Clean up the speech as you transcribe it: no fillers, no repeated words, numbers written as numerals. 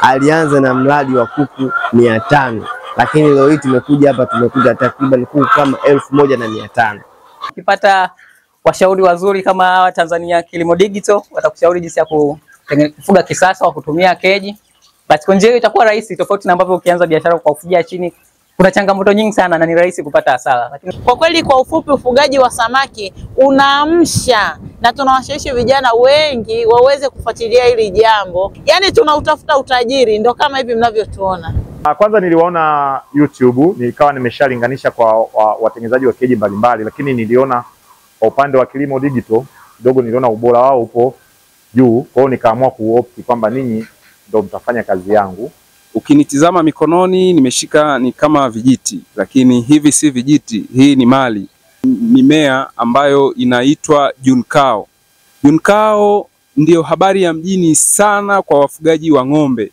alianza na mradi wa kuku 500, lakini leo hii tumekuja hapa tumekuja takriban kuku kama 1500. Ukipata washauri wazuri kama hawa Tanzania Kilimo Digital watakushauri jinsi ya kufuga kisasa kwa kutumia keji, basi kwa njia hiyo itakuwa rahisi, tofauti na ambavyo ukianza biashara kwa kufugia chini kuna changamoto nyingi sana na ni rahisi kupata hasara. Lakini kwa kweli, kwa ufupi, ufugaji wa samaki unaamsha, na tunawashawishi vijana wengi waweze kufuatilia hili jambo. Yaani tunautafuta utajiri, ndio kama hivi mnavyotuona. Kwanza niliwaona YouTube, nikawa nimeshalinganisha kwa watengenezaji wa keji mbalimbali, lakini niliona kwa upande wa Kilimo Digital kidogo niliona ubora wao upo juu, kwa hiyo nikaamua kuopti kwamba ninyi ndio mtafanya kazi yangu. Ukinitizama mikononi nimeshika ni kama vijiti, lakini hivi si vijiti, hii ni mali. Mimea ambayo inaitwa Junkao. Junkao ndio habari ya mjini sana kwa wafugaji wa ng'ombe.